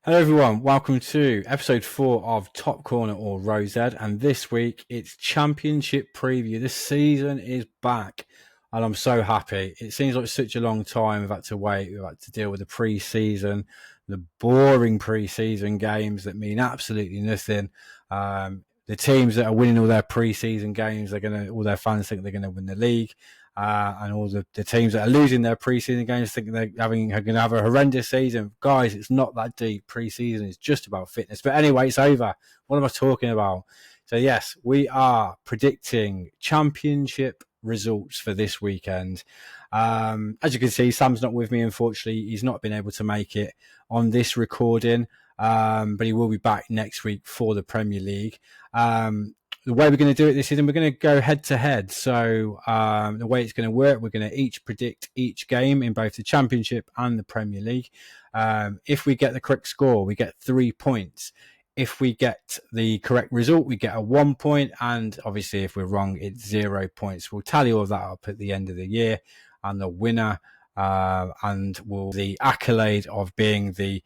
Hello everyone, welcome to episode 4 of Top Corner or Rosed, and this week it's Championship preview. This season is back and I'm so happy. It seems like such a long time we've had to wait, we've had to deal with the pre-season, the boring pre-season games that mean absolutely nothing. The teams that are winning all their pre-season games, all their fans think they're going to win the league. And all the teams that are losing their pre-season games think they're going to have a horrendous season. Guys, it's not that deep. Pre-season is just about fitness. But anyway, it's over. What am I talking about? So yes, we are predicting Championship results for this weekend. As you can see, Sam's not with me, unfortunately. He's not been able to make it on this recording, but he will be back next week for the Premier League. The way we're going to do it this season, we're going to go head to head. So the way it's going to work, we're going to each predict each game in both the Championship and the Premier League. If we get the correct score, we get 3 points. If we get the correct result, we get a 1 point. And obviously, if we're wrong, it's 0 points. We'll tally all that up at the end of the year. And the winner and will the accolade of being the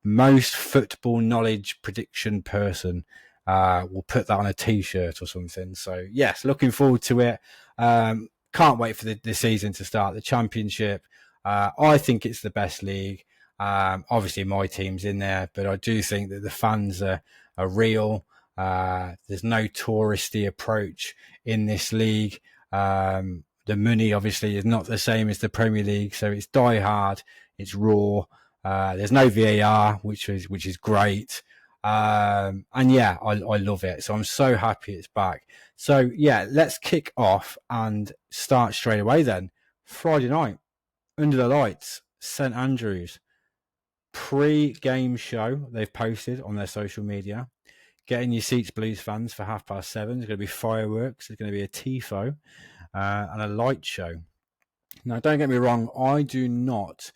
most football knowledge prediction person. We'll put that on a t-shirt or something. So yes, looking forward to it. Can't wait for the season to start. The Championship, I think it's the best league. Obviously my team's in there, but I do think that the fans are real. There's no touristy approach in this league. The money obviously is not the same as the Premier League, so it's die hard, it's raw. There's no VAR, which is great. And yeah, I love it. So I'm so happy it's back. So yeah, let's kick off and start straight away then. Friday night, under the lights, St Andrews. Pre-game show they've posted on their social media. Get in your seats, Blues fans, for 7:30. There's going to be fireworks. There's going to be a tifo and a light show. Now, don't get me wrong. I do not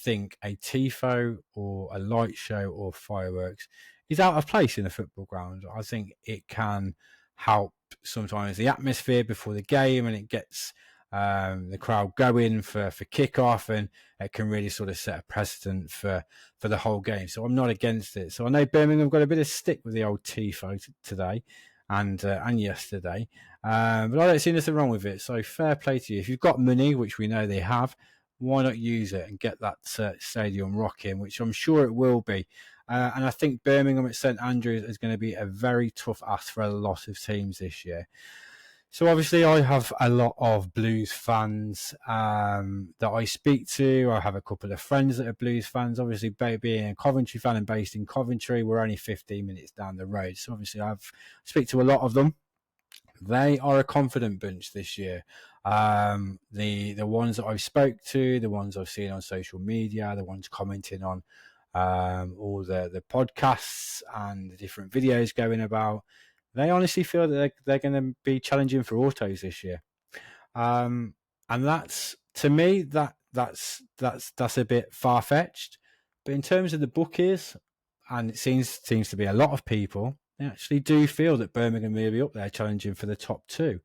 think a tifo or a light show or fireworks is out of place in a football ground. I think it can help sometimes the atmosphere before the game, and it gets the crowd going for kickoff, and it can really sort of set a precedent for the whole game. So I'm not against it. So I know Birmingham got a bit of stick with the old tifo today and yesterday, but I don't see nothing wrong with it. So fair play to you. If you've got money, which we know they have, why not use it and get that stadium rocking, which I'm sure it will be. And I think Birmingham at St Andrews is going to be a very tough ask for a lot of teams this year. So obviously I have a lot of Blues fans that I speak to. I have a couple of friends that are Blues fans. Obviously, being a Coventry fan and based in Coventry, we're only 15 minutes down the road. So obviously I speak to a lot of them. They are a confident bunch this year. The ones that I've spoke to, the ones I've seen on social media, the ones commenting on all the podcasts and the different videos going about, they honestly feel that they're going to be challenging for autos this year. And that's, to me, that's a bit far-fetched. But in terms of the bookies, and it seems to be a lot of people, they actually do feel that Birmingham may be up there challenging for the top two.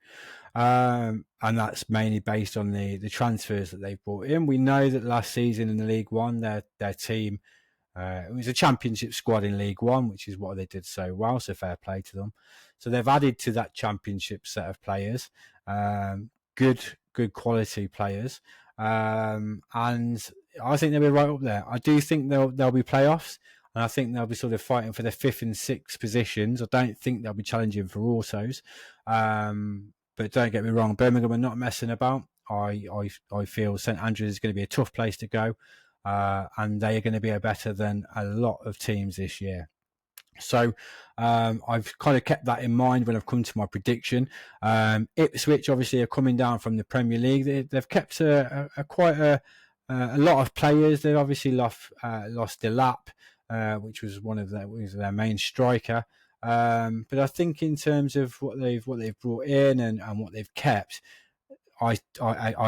And that's mainly based on the transfers that they've brought in. We know that last season in the League One, their team, it was a championship squad in League One, which is what they did so well. So fair play to them. So they've added to that championship set of players, good quality players. And I think they'll be right up there. I do think there'll be playoffs. And I think they'll be sort of fighting for the 5th and 6th positions. I don't think they'll be challenging for autos. But don't get me wrong, Birmingham are not messing about. I feel St Andrews is going to be a tough place to go. And they are going to be better than a lot of teams this year. So I've kind of kept that in mind when I've come to my prediction. Ipswich obviously are coming down from the Premier League. They've kept quite a lot of players. They've obviously lost Delap, which was their main striker. But I think in terms of what they've brought in and what they've kept, I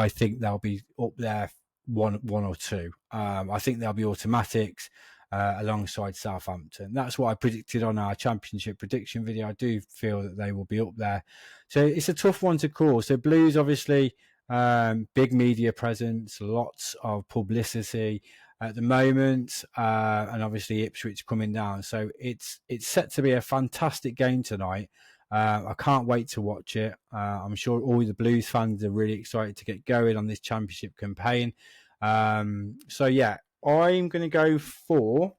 think they'll be up there one or two. I think they'll be automatics alongside Southampton. That's what I predicted on our championship prediction video. I do feel that they will be up there. So it's a tough one to call. So Blues, obviously, big media presence, lots of publicity. at the moment, and obviously Ipswich coming down. So it's set to be a fantastic game tonight. I can't wait to watch it. I'm sure all the Blues fans are really excited to get going on this championship campaign. So yeah, I'm going to go for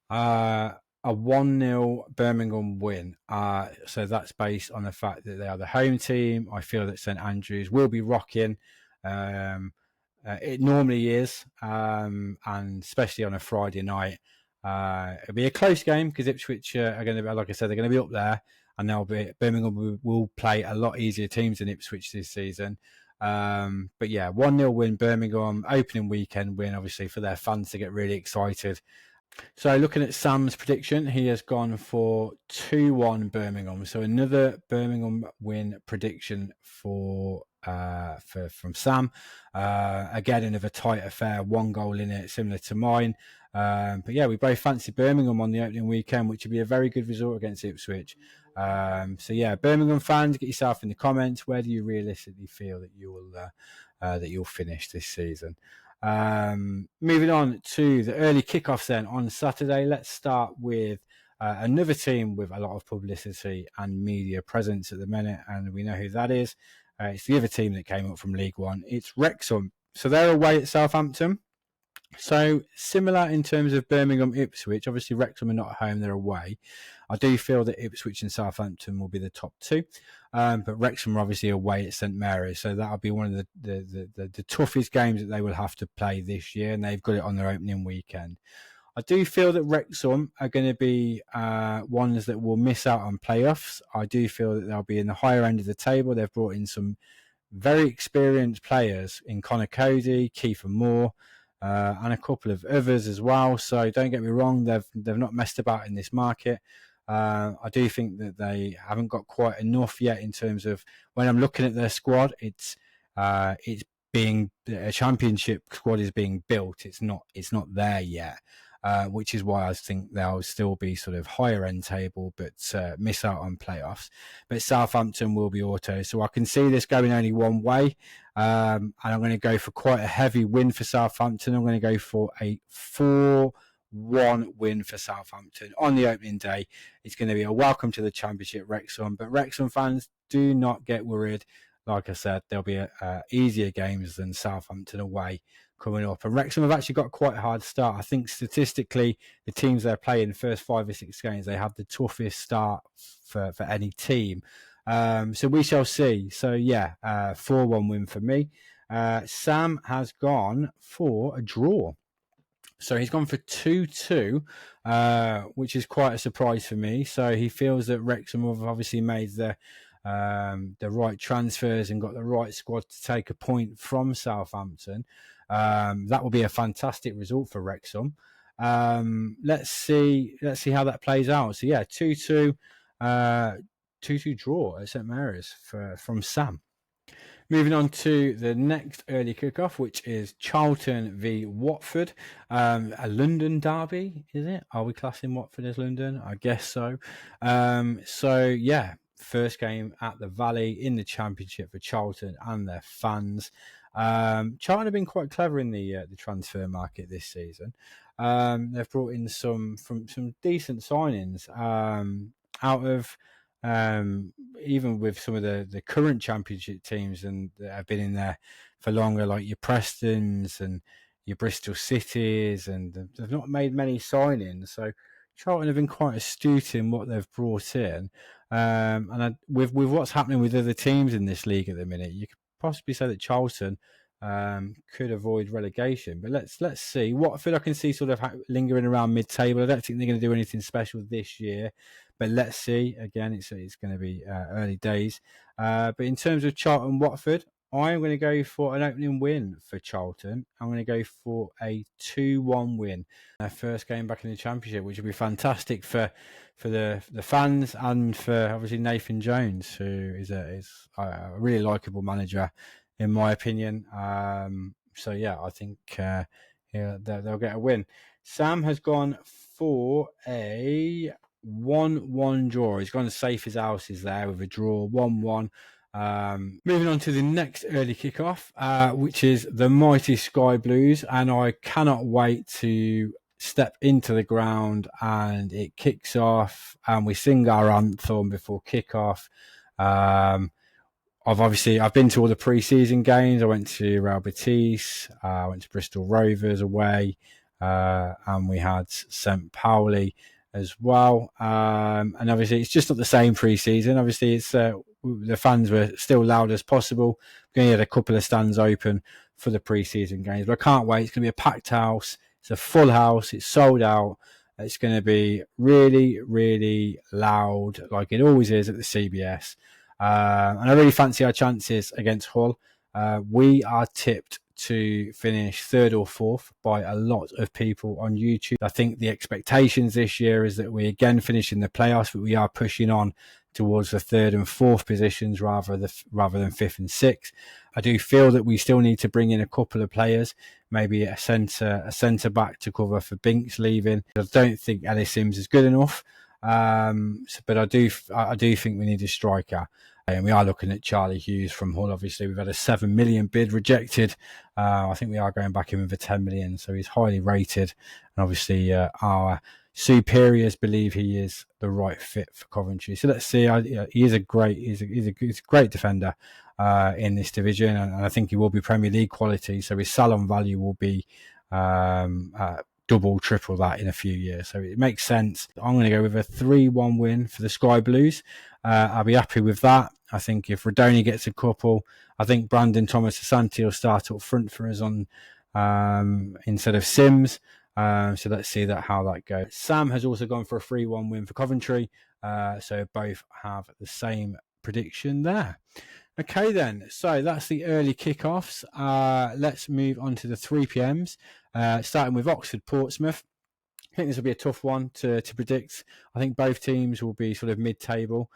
a 1-0 Birmingham win. So that's based on the fact that they are the home team. I feel that St Andrews will be rocking. It normally is, and especially on a Friday night. It'll be a close game because Ipswich are going to be, like I said, they're going to be up there, and Birmingham will play a lot easier teams than Ipswich this season. But yeah, 1-0 win Birmingham, opening weekend win, obviously for their fans to get really excited. So looking at Sam's prediction, he has gone for 2-1 Birmingham. So another Birmingham win prediction from Sam. Again, another tight affair, 1 goal in it, similar to mine. But yeah, we both fancy Birmingham on the opening weekend, which would be a very good result against Ipswich. So yeah, Birmingham fans, get yourself in the comments. Where do you realistically feel that you'll finish this season? Moving on to the early kickoffs then on Saturday. Let's start with another team with a lot of publicity and media presence at the minute, and we know who that is. It's the other team that came up from League One. It's Wrexham. So they're away at Southampton. So similar in terms of Birmingham, Ipswich. Obviously, Wrexham are not at home; they're away. I do feel that Ipswich and Southampton will be the top two, but Wrexham are obviously away at St Mary's, so that'll be one of the toughest games that they will have to play this year, and they've got it on their opening weekend. I do feel that Wrexham are going to be ones that will miss out on playoffs. I do feel that they'll be in the higher end of the table. They've brought in some very experienced players in Connor Cody, Kiefer Moore. And a couple of others as well. So don't get me wrong, they've not messed about in this market. I do think that they haven't got quite enough yet in terms of when I'm looking at their squad. It's being a championship squad is being built. It's not there yet. Which is why I think they'll still be sort of higher end table, but miss out on playoffs. But Southampton will be auto, so I can see this going only one way. And I'm going to go for quite a heavy win for Southampton. I'm going to go for a 4-1 win for Southampton on the opening day. It's going to be a welcome to the Championship, Wrexham. But Wrexham fans, do not get worried. Like I said, there'll be easier games than Southampton away coming up. And Wrexham have actually got quite a hard start. I think statistically, the teams they're playing, first 5 or 6 games, they have the toughest start for any team. So we shall see. So yeah, 4-1 win for me. Sam has gone for a draw. So he's gone for 2-2, which is quite a surprise for me. So he feels that Wrexham have obviously made the right transfers and got the right squad to take a point from Southampton. That will be a fantastic result for Wrexham. Let's see how that plays out. So yeah, 2-2 draw at St Mary's from Sam. Moving on to the next early kickoff, which is Charlton v Watford. A London derby, is it? Are we classing Watford as London? I guess so. So yeah, first game at the Valley in the Championship for Charlton and their fans. Charlton have been quite clever in the transfer market this season. They've brought in some decent signings out of even with some of the current Championship teams and that have been in there for longer, like your Prestons and your Bristol Cities, and they've not made many signings. So Charlton have been quite astute in what they've brought in. And with what's happening with other teams in this league at the minute, you could possibly say that Charlton could avoid relegation. But let's see. Watford I can see sort of lingering around mid-table. I don't think they're going to do anything special this year. But let's see. Again, it's going to be early days. But in terms of Charlton Watford, I'm going to go for an opening win for Charlton. I'm going to go for a 2-1 win. Their first game back in the Championship, which will be fantastic for the fans and for obviously Nathan Jones, who is a really likeable manager, in my opinion. So yeah, I think they'll get a win. Sam has gone for a 1-1 draw. He's gone as safe as houses there with a draw, 1-1. Moving on to the next early kickoff, which is the mighty Sky Blues, and I cannot wait to step into the ground and it kicks off and we sing our anthem before kickoff. I've been to all the pre-season games. I went to Real Betis, I went to Bristol Rovers away, and we had St. Pauli as well. And obviously it's just not the same pre-season. Obviously it's the fans were still loud as possible. We only had a couple of stands open for the pre-season games, but I can't wait. It's going to be a packed house. It's a full house. It's sold out. It's going to be really, really loud, like it always is at the CBS. And I really fancy our chances against Hull. We are tipped to finish third or fourth by a lot of people on YouTube. I think the expectations this year is that we again finish in the playoffs, but we are pushing on towards the third and fourth positions rather than fifth and sixth. I do feel that we still need to bring in a couple of players, maybe a centre back to cover for Binks leaving. I don't think Ellis Sims is good enough, but I do think we need a striker. And we are looking at Charlie Hughes from Hull. Obviously, we've had a 7 million bid rejected. I think we are going back in with a 10 million, so he's highly rated. And obviously, our superiors believe he is the right fit for Coventry. So let's see. He is a great defender in this division, and I think he will be Premier League quality. So his salon value will be double, triple that in a few years. So it makes sense. I'm going to go with a 3-1 win for the Sky Blues. I'll be happy with that. I think if Radoni gets a couple, I think Brandon Thomas Asante will start up front for us on instead of Sims. So let's see how that goes. Sam has also gone for a 3-1 win for Coventry. So both have the same prediction there. Okay then, so that's the early kickoffs. Let's move on to the 3 p.m s, starting with Oxford Portsmouth. I think this will be a tough one to predict. I think both teams will be sort of mid-table.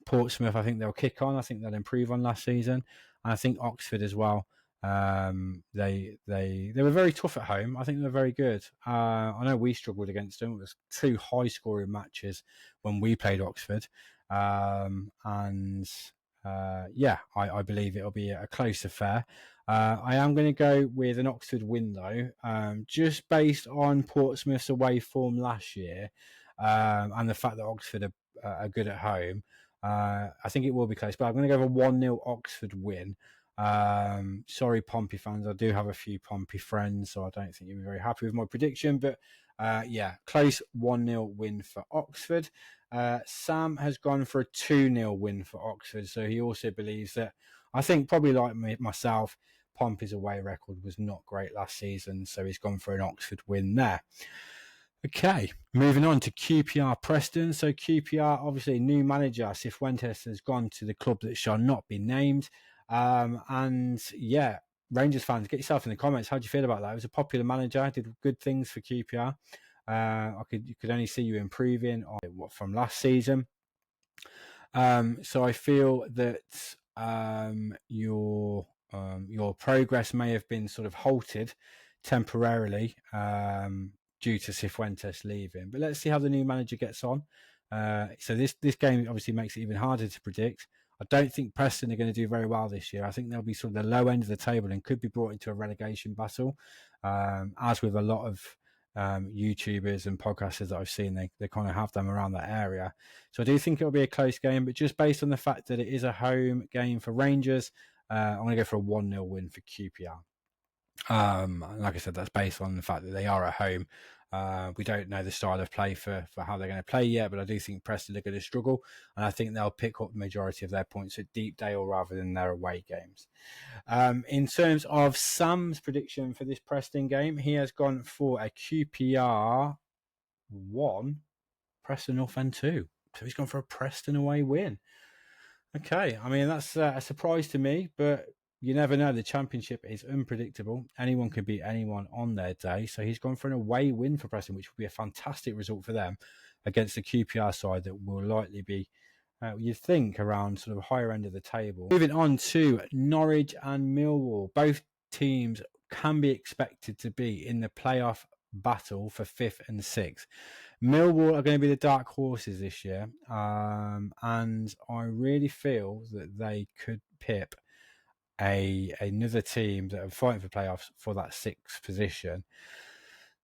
Portsmouth, I think they'll kick on. I think they'll improve on last season. And I think Oxford as well. They were very tough at home. I think they're very good. I know we struggled against them. It was 2 high-scoring matches when we played Oxford. I believe it'll be a close affair. I am going to go with an Oxford win, though, just based on Portsmouth's away form last year and the fact that Oxford are good at home. I think it will be close, but I'm going to go with a 1-0 Oxford win. Sorry, Pompey fans. I do have a few Pompey friends, so I don't think you'll be very happy with my prediction. But close 1-0 win for Oxford. Sam has gone for a 2-0 win for Oxford, so he also believes that, I think probably like myself, Pompey's away record was not great last season, so he's gone for an Oxford win there. Okay, moving on to QPR Preston. So QPR, obviously new manager, Cifuentes, has gone to the club that shall not be named. Rangers fans, get yourself in the comments. How do you feel about that? It was a popular manager, did good things for QPR. You could only see you improving from last season. So I feel that your progress may have been sort of halted temporarily due to Cifuentes leaving. But let's see how the new manager gets on. So this game obviously makes it even harder to predict. I don't think Preston are going to do very well this year. I think they'll be sort of the low end of the table and could be brought into a relegation battle. As with a lot of YouTubers and podcasters that I've seen, they kind of have them around that area. So I do think it'll be a close game, but just based on the fact that it is a home game for Rangers, I'm going to go for a 1-0 win for QPR. Like I said, that's based on the fact that they are at home. We don't know the style of play for how they're going to play yet, but I do think Preston are going to struggle, and I think they'll pick up the majority of their points at Deepdale rather than their away games. In terms of Sam's prediction for this Preston game, he has gone for a QPR 1, Preston North End 2. So he's gone for a Preston away win. Okay, I mean, that's a surprise to me, but you never know. The Championship is unpredictable. Anyone can beat anyone on their day. So he's gone for an away win for Preston, which will be a fantastic result for them against the QPR side that will likely be, you'd think, around sort of higher end of the table. Moving on to Norwich and Millwall. Both teams can be expected to be in the playoff battle for 5th and 6th. Millwall are going to be the dark horses this year, and I really feel that they could pip another team that are fighting for playoffs for that sixth position.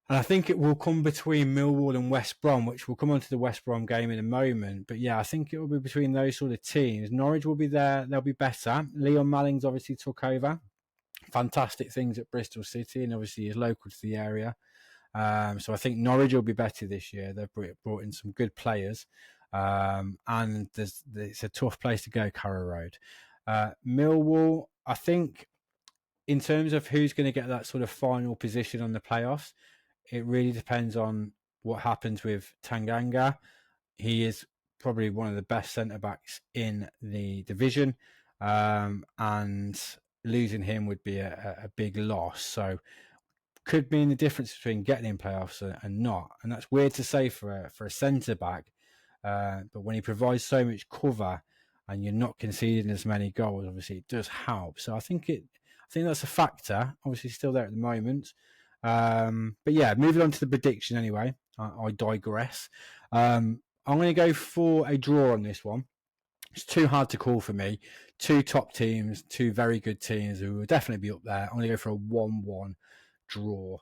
And I think it will come between Millwall and West Brom, which we'll come on to the West Brom game in a moment. But yeah, I think it will be between those sort of teams. Norwich will be there. They'll be better. Leon Malling's obviously took over. Fantastic things at Bristol City, and obviously is local to the area. So I think Norwich will be better this year. They've brought in some good players. And it's a tough place to go, Carrow Road. Millwall, I think, in terms of who's going to get that sort of final position on the playoffs, it really depends on what happens with Tanganga. He is probably one of the best centre-backs in the division, and losing him would be a big loss. So could mean the difference between getting in playoffs and not. And that's weird to say for a centre-back, but when he provides so much cover and you're not conceding as many goals, obviously it does help. So I think that's a factor. Obviously still there at the moment. But yeah, moving on to the prediction anyway. I digress. I'm going to go for a draw on this one. It's too hard to call for me. Two top teams, two very good teams who will definitely be up there. I'm going to go for a 1-1 draw.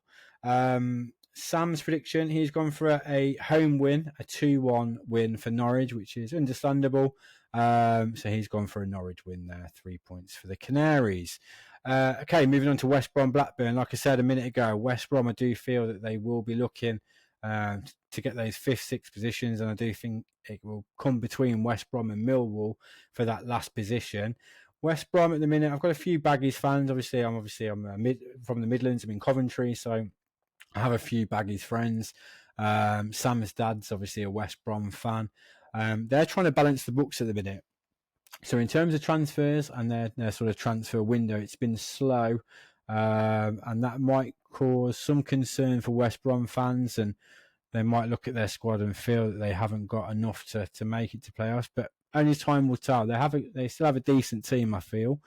Sam's prediction, he's gone for a home win, a 2-1 win for Norwich, which is understandable. So he's gone for a Norwich win there, 3 points for the Canaries. Okay, moving on to West Brom Blackburn. Like I said a minute ago, West Brom, I do feel that they will be looking to get those 5th, 6th positions, and I do think it will come between West Brom and Millwall for that last position. West Brom at the minute, I've got a few Baggies fans. Obviously, I'm from the Midlands. I'm in Coventry, so I have a few Baggies friends. Sam's dad's obviously a West Brom fan. They're trying to balance the books at the minute. So in terms of transfers and their sort of transfer window, it's been slow, and that might cause some concern for West Brom fans, and they might look at their squad and feel that they haven't got enough to make it to playoffs. But only time will tell. They still have a decent team, I feel,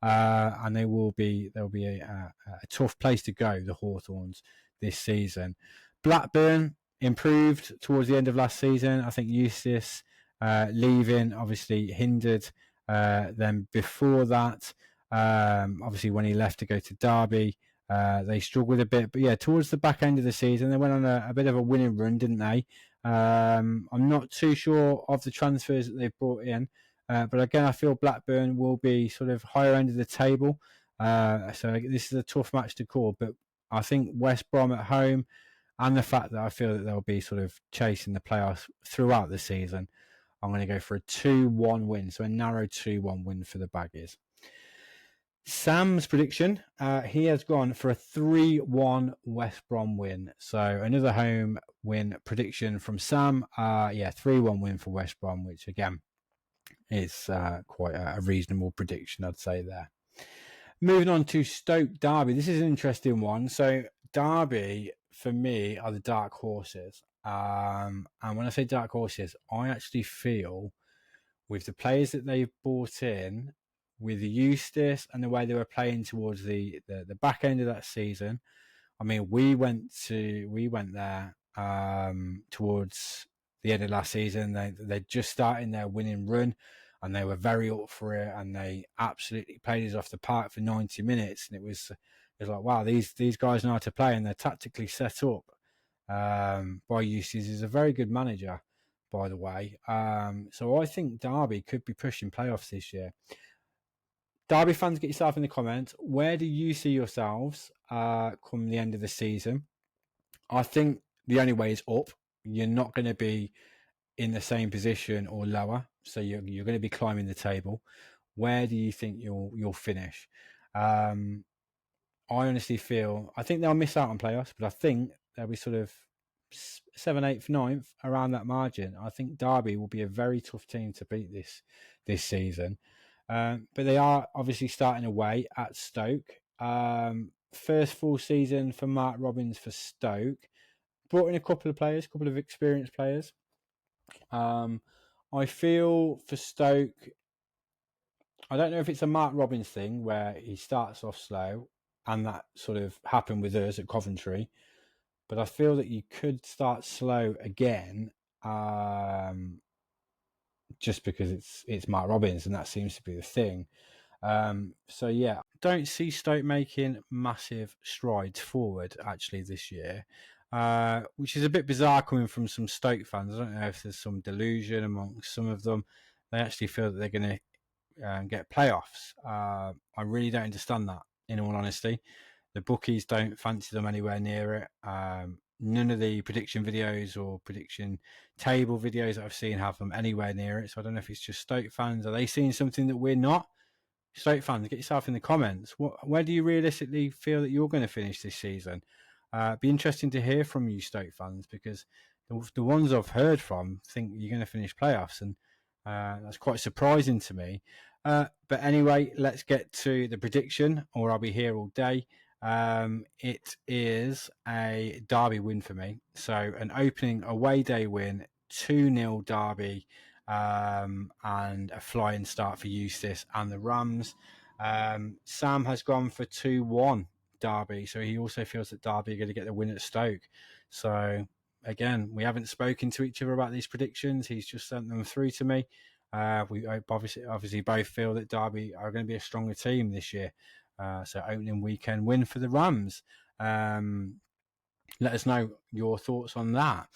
and they'll be a tough place to go, the Hawthorns, this season. Blackburn improved towards the end of last season. I think Eustace leaving obviously hindered them before that. Obviously, when he left to go to Derby, they struggled a bit. But yeah, towards the back end of the season, they went on a bit of a winning run, didn't they? I'm not too sure of the transfers that they've brought in. But again, I feel Blackburn will be sort of higher end of the table. So this is a tough match to call. But I think West Brom at home, and the fact that I feel that they'll be sort of chasing the playoffs throughout the season, I'm going to go for a 2-1 win. So a narrow 2-1 win for the Baggies. Sam's prediction, he has gone for a 3-1 West Brom win. So another home win prediction from Sam. 3-1 win for West Brom, which again is quite a reasonable prediction, I'd say there. Moving on to Stoke Derby. This is an interesting one. So Derby, for me, are the dark horses. And when I say dark horses, I actually feel with the players that they've brought in, with the Eustace and the way they were playing towards the back end of that season. I mean, we went there towards the end of last season. They're just starting their winning run, and they were very up for it, and they absolutely played us off the park for 90 minutes. And it was like, wow, these guys know how to play, and they're tactically set up by Eustace. He's a very good manager, by the way. So I think Derby could be pushing playoffs this year. Derby fans, get yourself in the comments. Where do you see yourselves come the end of the season? I think the only way is up. You're not going to be in the same position or lower, so you're going to be climbing the table. Where do you think you'll finish? I honestly feel, I think they'll miss out on playoffs, but I think they'll be sort of 7th, 8th, 9th around that margin. I think Derby will be a very tough team to beat this season. But they are obviously starting away at Stoke. First full season for Mark Robins for Stoke. Brought in a couple of experienced players. I feel for Stoke, I don't know if it's a Mark Robins thing where he starts off slow, and that sort of happened with us at Coventry. but I feel that you could start slow again, just because it's Mark Robbins, and that seems to be the thing. So yeah, don't see Stoke making massive strides forward actually this year, which is a bit bizarre coming from some Stoke fans. I don't know if there's some delusion amongst some of them. They actually feel that they're going to get playoffs. I really don't understand that, in all honesty. The bookies don't fancy them anywhere near it. None of the prediction videos or prediction table videos that I've seen have them anywhere near it. So I don't know if it's just Stoke fans. Are they seeing something that we're not? Stoke fans, get yourself in the comments. Where do you realistically feel that you're going to finish this season? Be interesting to hear from you, Stoke fans, because the ones I've heard from think you're going to finish playoffs, and that's quite surprising to me. But anyway, let's get to the prediction, or I'll be here all day. It is a Derby win for me. So an opening away day win, 2-0 Derby, and a flying start for Eustace and the Rams. Sam has gone for 2-1 Derby, so he also feels that Derby are going to get the win at Stoke. So again, we haven't spoken to each other about these predictions. He's just sent them through to me. We obviously both feel that Derby are going to be a stronger team this year. So opening weekend win for the Rams. Let us know your thoughts on that.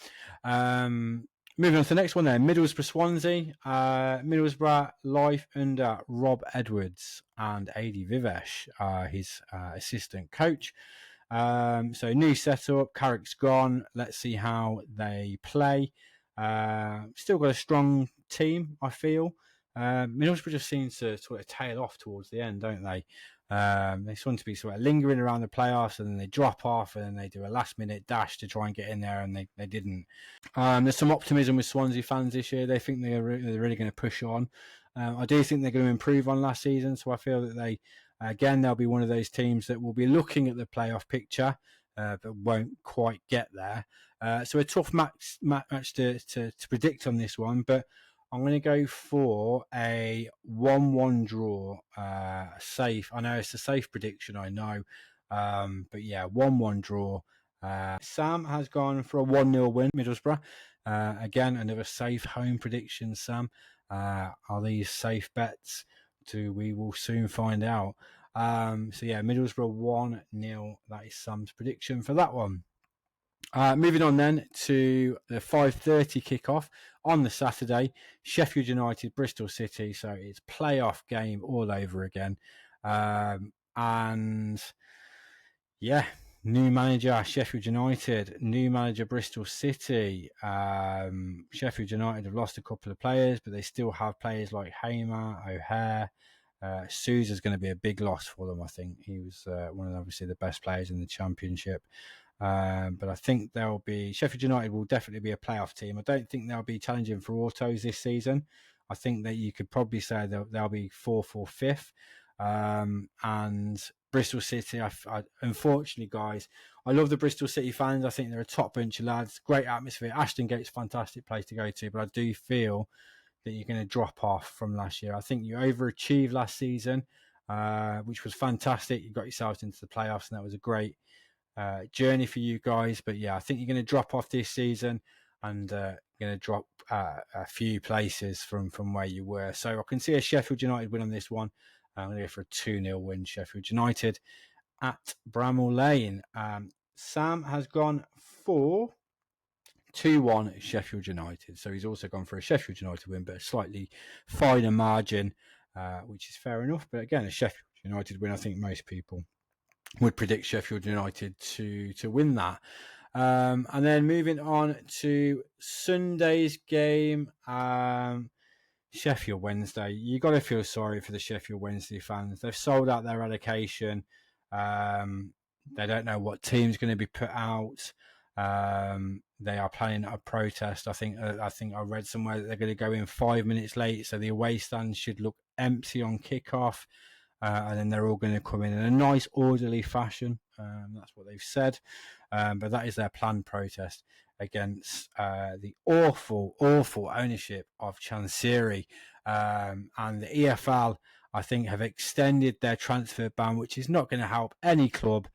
Moving on to the next one then, Middlesbrough Swansea. Middlesbrough life under Rob Edwards and Adi Vivesh, his assistant coach. So new setup, Carrick's gone. Let's see how they play. Still got a strong team, I feel. Middlesbrough just seems to sort of tail off towards the end, don't they? They seem to be sort of lingering around the playoffs, and then they drop off, and then they do a last-minute dash to try and get in there, and they didn't. There's some optimism with Swansea fans this year. They think they're really going to push on. I do think they're going to improve on last season, so I feel that they'll be one of those teams that will be looking at the playoff picture, but won't quite get there. So a tough match to predict on this one, but I'm going to go for a 1-1 draw. Safe. I know it's a safe prediction, I know. But yeah, 1-1 draw. Sam has gone for a 1-0 win, Middlesbrough. Again, another safe home prediction, Sam. Are these safe bets? We will soon find out. So yeah, Middlesbrough 1-0. That is Sam's prediction for that one. Moving on then to the 5:30 kickoff on the Saturday, Sheffield United, Bristol City. So it's playoff game all over again. And yeah, new manager Sheffield United, new manager Bristol City. Sheffield United have lost a couple of players, but they still have players like Hamer, O'Hare. Sousa's going to be a big loss for them, I think. He was one of obviously the best players in the Championship. But I think Sheffield United will definitely be a playoff team. I don't think they'll be challenging for autos this season. I think that you could probably say they'll be 4th or 5th. And Bristol City, unfortunately, guys, I love the Bristol City fans. I think they're a top bunch of lads. Great atmosphere. Ashton Gate's a fantastic place to go to, but I do feel that you're going to drop off from last year. I think you overachieved last season, which was fantastic. You got yourselves into the playoffs, and that was a great journey for you guys. But yeah, I think you're going to drop off this season, and going to drop a few places from where you were. So I can see a Sheffield United win on this one. I'm going to go for a 2-0 win, Sheffield United at Bramall Lane. Sam has gone for 2-1 Sheffield United. So he's also gone for a Sheffield United win, but a slightly finer margin, which is fair enough. But again, a Sheffield United win, I think most people would predict Sheffield United to win that. And then moving on to Sunday's game, Sheffield Wednesday. You got to feel sorry for the Sheffield Wednesday fans. They've sold out their allocation. They don't know what team's going to be put out. They are planning a protest. I think I read somewhere that they're going to go in 5 minutes late, so the away stand should look empty on kickoff. And then they're all going to come in a nice, orderly fashion. That's what they've said. But that is their planned protest against the awful ownership of Chansiri. And the EFL, I think, have extended their transfer ban, which is not going to help any club.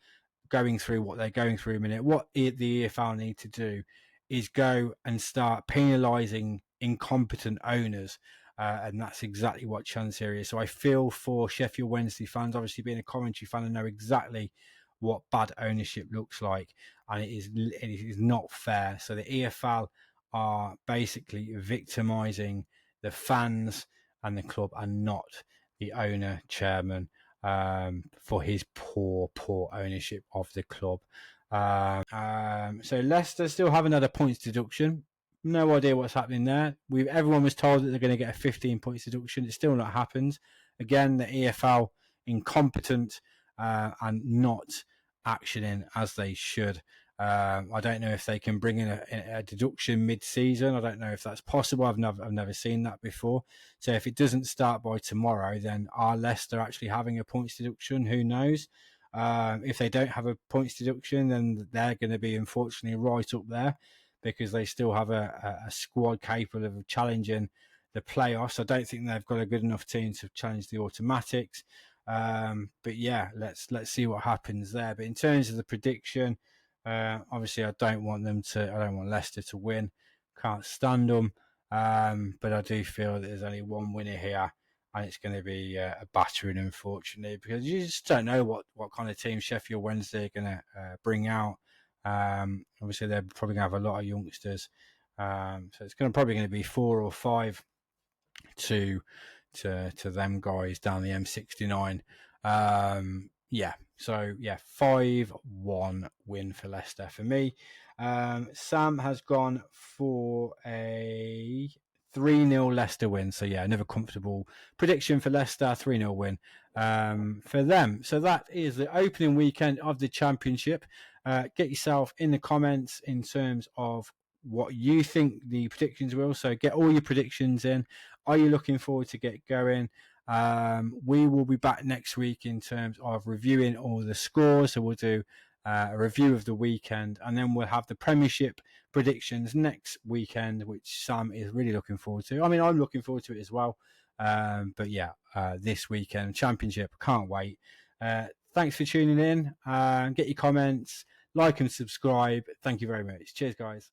going through what they're going through a minute, what the EFL need to do is go and start penalising incompetent owners. And that's exactly what chance here is. So I feel for Sheffield Wednesday fans, obviously being a commentary fan, I know exactly what bad ownership looks like, and it is not fair. So the EFL are basically victimising the fans and the club, and not the owner, chairman, for his poor ownership of the club. So Leicester still have another points deduction. No idea what's happening there. Everyone was told that they're going to get a 15 points deduction. It's still not happened. Again, the EFL incompetent and not actioning as they should. I don't know if they can bring in a deduction mid-season. I don't know if that's possible. I've never seen that before. So if it doesn't start by tomorrow, then are Leicester actually having a points deduction? Who knows? If they don't have a points deduction, then they're going to be unfortunately right up there, because they still have a squad capable of challenging the playoffs. I don't think they've got a good enough team to challenge the automatics. But yeah, let's see what happens there. But in terms of the prediction, obviously I don't want Leicester to win. Can't stand them. But I do feel that there's only one winner here, and it's going to be a battering, unfortunately, because you just don't know what kind of team Sheffield Wednesday are going to bring out. Obviously they're probably going to have a lot of youngsters, so it's probably going to be 4 or 5 to them guys down the M69. So 5-1 win for Leicester for me. Sam has gone for a 3-0 Leicester win. So yeah, another comfortable prediction for Leicester, 3-0 win for them. So that is the opening weekend of the Championship. Get yourself in the comments in terms of what you think the predictions will. So get all your predictions in. Are you looking forward to get going? We will be back next week in terms of reviewing all the scores. So we'll do a review of the weekend, and then we'll have the Premiership predictions next weekend, which Sam is really looking forward to. I mean, I'm looking forward to it as well. But yeah, this weekend, Championship, can't wait. Thanks for tuning in. Get your comments, like and subscribe. Thank you very much. Cheers, guys.